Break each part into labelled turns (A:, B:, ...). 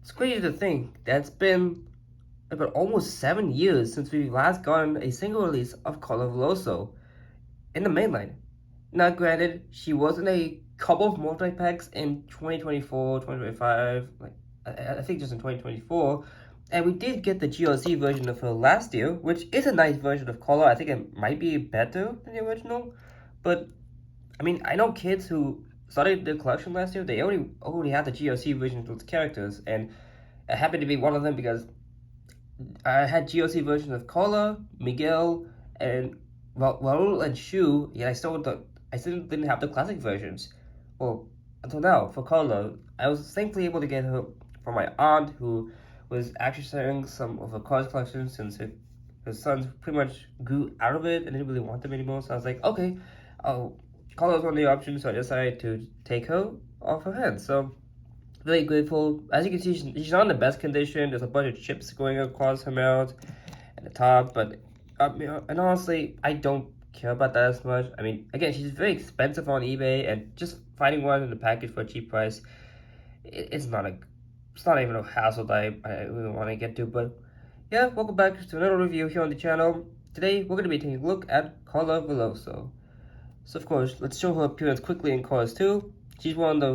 A: It's crazy to think that's been about almost 7 years since we last gotten a single release of Carla Veloso in the mainline. Now, granted, she was in a couple of multi-packs in 2024, 2025, like I think just in 2024, and we did get the GLC version of her last year, which is a nice version of Carla. I think it might be better than the original, but I mean, I know kids who started the collection last year. They already had the GLC version of those characters, and I happened to be one of them because I had GOC versions of Cola, Miguel, and Raul and Shu. Yeah, I still didn't have the classic versions. Well, until now for Cola, I was thankfully able to get her from my aunt who was actually selling some of her cards collection since her sons pretty much grew out of it and didn't really want them anymore. So I was like, okay, Cola was one of the options, so I decided to take her off her hands. So really grateful. As you can see, she's not in the best condition. There's a bunch of chips going across her mouth at the top, but and honestly, I don't care about that as much. I mean, again, she's very expensive on eBay, and just finding one in the package for a cheap price, it's not even a hassle that I really want to get to. But yeah, welcome back to another review here on the channel. Today, we're going to be taking a look at Carla Veloso. So of course, let's show her appearance quickly in Cars 2. She's won the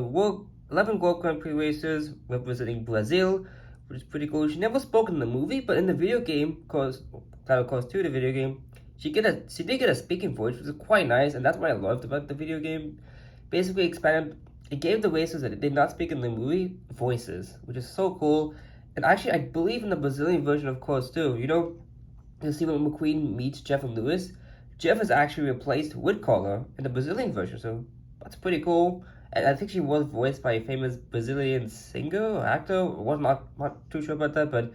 A: 11 World Grand Prix races representing Brazil, which is pretty cool. She never spoke in the movie, but in the video game, Title Cars 2, the video game, she did get a speaking voice, which is quite nice, and that's what I loved about the video game. Basically it gave the racers that did not speak in the movie voices, which is so cool. And actually, I believe in the Brazilian version of Cars 2, you see when McQueen meets Jeff and Lewis, Jeff is actually replaced with Carla in the Brazilian version, so that's pretty cool. And I think she was voiced by a famous Brazilian singer or actor. Was not too sure about that, but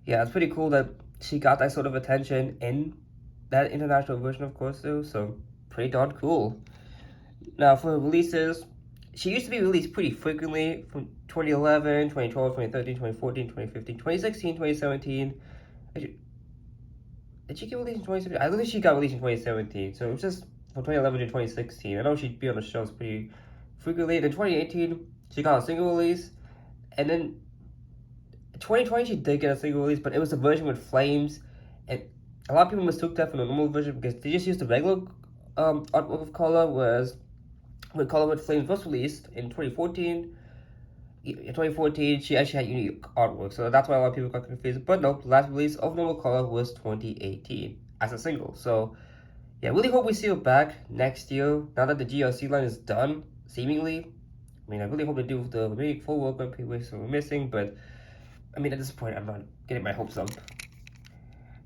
A: yeah, it's pretty cool that she got that sort of attention in that international version, of course, too. So pretty darn cool. Now for releases, she used to be released pretty frequently from 2011, 2012, 2013, 2014, 2015, 2016, 2017. Did she get released in 2017? I think she got released in 2017, so it was just from 2011 to 2016. I know she'd be on the shows pretty frequently. In 2018, she got a single release, and then in 2020 she did get a single release, but it was a version with flames, and a lot of people mistook that for the normal version because they just used the regular artwork of Color, whereas when Color with Flames was released in 2014, she actually had unique artwork, so that's why a lot of people got confused. But no, the last release of Normal Color was 2018 as a single. So yeah, really hope we see her back next year now that the GLC line is done, seemingly. I mean, I really hope they do the remaining 4 World Grand Prix races we're missing, but I mean, at this point, I'm not getting my hopes up.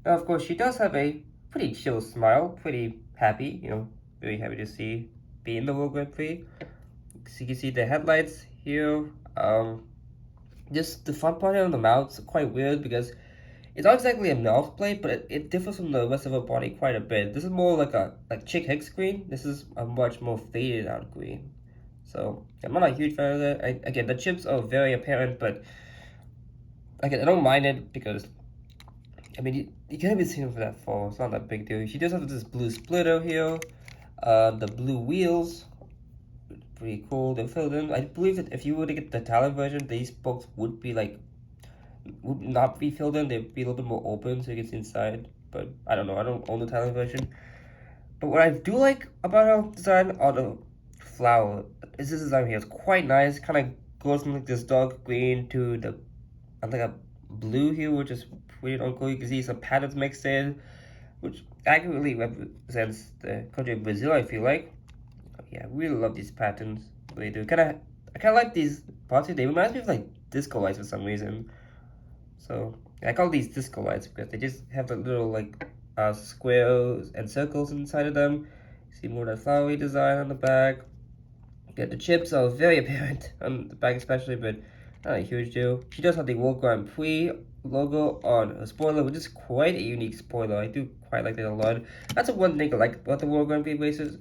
A: Now, of course, she does have a pretty chill smile, pretty happy, very happy to be in the World Grand Prix. So you can see the headlights here. Just the front part of the mouth is quite weird because it's not exactly a mouth plate, but it differs from the rest of her body quite a bit. This is more like Chick Hicks green. This is a much more faded out green. So I'm not a huge fan of that. Again, the chips are very apparent, but again, I don't mind it because I mean you can't be seen for that far. It's not that big deal. She does have this blue splitter here, the blue wheels. Pretty cool. They're filled in. I believe that if you were to get the Italian version, these spokes would not be filled in. They'd be a little bit more open so you can see inside. But I don't know. I don't own the Italian version. But what I do like about our design are the flower. This design here is quite nice. Kind of goes from like this dark green to the like a blue here, which is pretty darn cool. You can see some patterns mixed in, which accurately represents the country of Brazil, I feel like. Yeah, I really love these patterns. They do. I kind of like these parts here. They remind me of like disco lights for some reason. So yeah, I call these disco lights because they just have the little like squares and circles inside of them. See more of that flowery design on the back. Yeah, the chips are very apparent on the back especially, but not a huge deal. She does have the World Grand Prix logo on a spoiler, which is quite a unique spoiler. I do quite like that a lot. That's the one thing I like about the World Grand Prix races.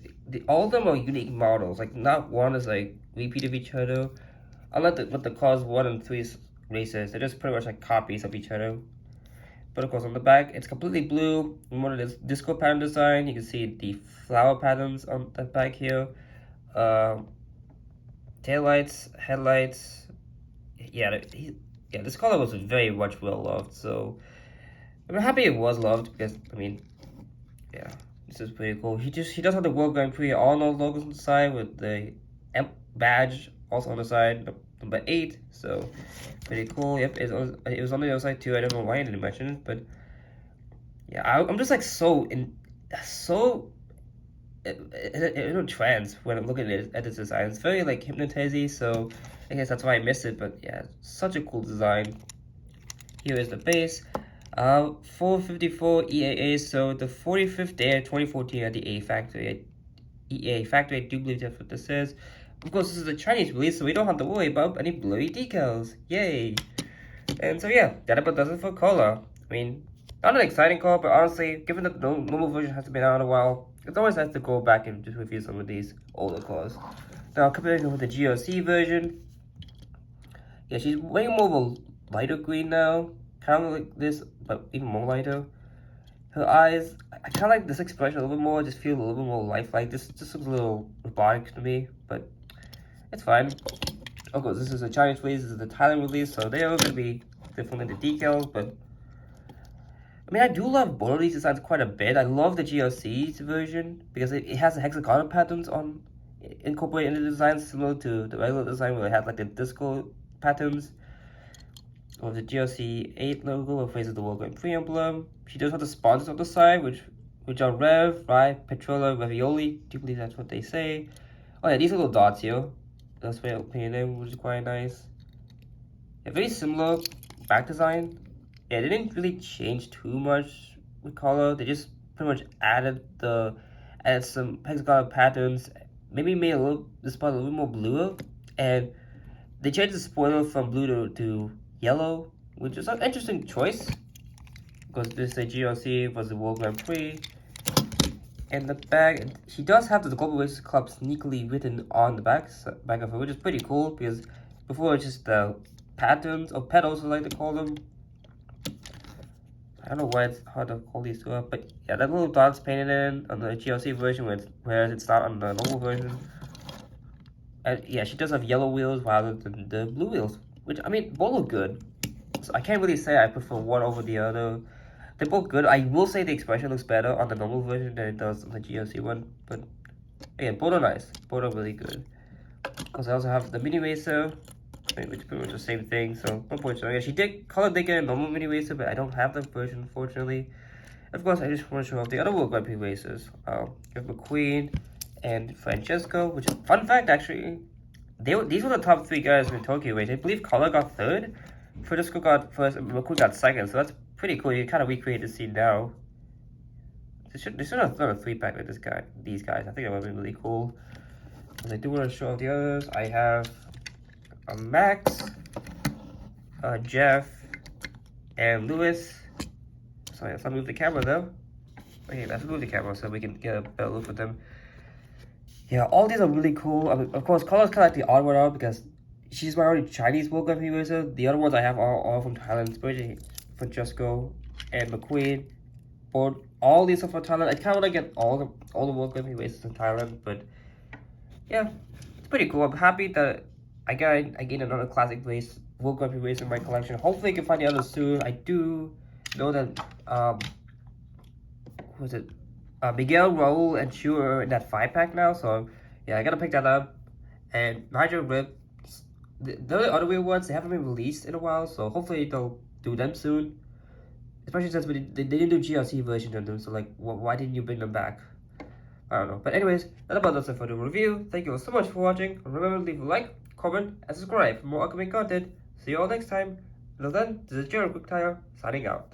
A: All of them are unique models. Like not one is like repeat of each other. Unlike with the Cars 1 and 3 races, they're just pretty much like copies of each other. But of course on the back, it's completely blue. More of this disco pattern design. You can see the flower patterns on the back here. Taillights, headlights. Yeah, yeah, this color was very much well loved. So I'm happy it was loved because I mean, yeah, this is pretty cool. He does have the World Grand Prix Arnold logos on the side with the badge also on the side, number 8. So pretty cool. Yep, it was on the other side too. I don't know why I didn't mention it, but yeah, I'm just like so trance when I'm looking at this design. It's very like hypnotizing, so I guess that's why I missed it. But yeah, such a cool design. Here is the base. 454 EAA, so the 45th day 2014 at the EA factory. I do believe that's what this is. Of course, this is a Chinese release, so we don't have to worry about any blurry decals. Yay! And so yeah, that about does it for color. I mean, not an exciting color, but honestly, given that the normal version hasn't been out in a while, it's always nice to go back and just review some of these older colors. Now, comparing with the GOC version, yeah, she's way more of a lighter green now, kind of like this, but even more lighter. Her eyes, I kind of like this expression a little bit more, just feel a little bit more lifelike. This just looks a little robotic to me, but it's fine. Of course, this is a Chinese release, this is the Thailand release, so they are going to be different in the details, but I mean, I do love both of these designs quite a bit. I love the GLC's version because it has the hexagonal patterns on incorporated in the design, similar to the regular design where it has like the disco patterns. With the GLC 8 logo, it faces the World Grand Prix emblem. She does have the sponsors on the side, which are Rev, Rye, Petrola, Ravioli. Do you believe that's what they say? Oh yeah, these little dots here. That's way of painting them, which is quite nice. A very similar back design. Yeah, they didn't really change too much with color. They just pretty much added some hexagonal patterns. Maybe made this part a little bit more bluer, and they changed the spoiler from blue to yellow, which is an interesting choice because this is a GLC was the World Grand Prix. And the bag, she does have the Global Racers Club sneakily written on the back of her, which is pretty cool because before it's just the patterns or petals, I like to call them. I don't know why it's hard to call these two up, but yeah, that little dot's painted in on the GLC version, whereas it's not on the normal version. And yeah, she does have yellow wheels rather than the blue wheels, which I mean, both look good. So I can't really say I prefer one over the other. They're both good. I will say the expression looks better on the normal version than it does on the GLC one, but again, both are nice. Both are really good. Because I also have the mini racer, which is pretty much the same thing, so no point showing it. She did get a normal mini racer, but I don't have the version, unfortunately. Of course, I just want to show off the other World Grand Prix racers. You have McQueen and Francesco, which is fun fact actually. These were the top 3 guys in Tokyo race. I believe Carla got 3rd, Francesco got 1st, and McQueen got 2nd. So that's pretty cool. You kind of recreate the scene now. They should have done a 3-pack with these guys. I think that would be really cool. Because I do want to show off the others. I have Max, Jeff, and Lewis. So let's move the camera though. Okay, let's move the camera so we can get a better look at them. Yeah, all these are really cool. I mean, of course, Carla's kind of like the odd one out because she's my only Chinese World Grand Prix racer. The other ones I have are all from Thailand, especially Francesco and McQueen. All these are from Thailand. I kind of want to get all the World Grand Prix races in Thailand, but yeah, it's pretty cool. I'm happy that I gained another classic World Grand Prix race in my collection. Hopefully I can find the others soon. I do know that who was it? Miguel, Raul, and Shu are in that 5-pack now, so yeah, I gotta pick that up. And Nigel Rip, the other weird ones, they haven't been released in a while, so hopefully they'll do them soon. Especially since they didn't do GLC versions of them, so like, why didn't you bring them back? I don't know. But anyways, that about does it for the review. Thank you all so much for watching. Remember to leave a like, comment, and subscribe for more upcoming content. See you all next time. Until then, this is Jared Quick Tire, signing out.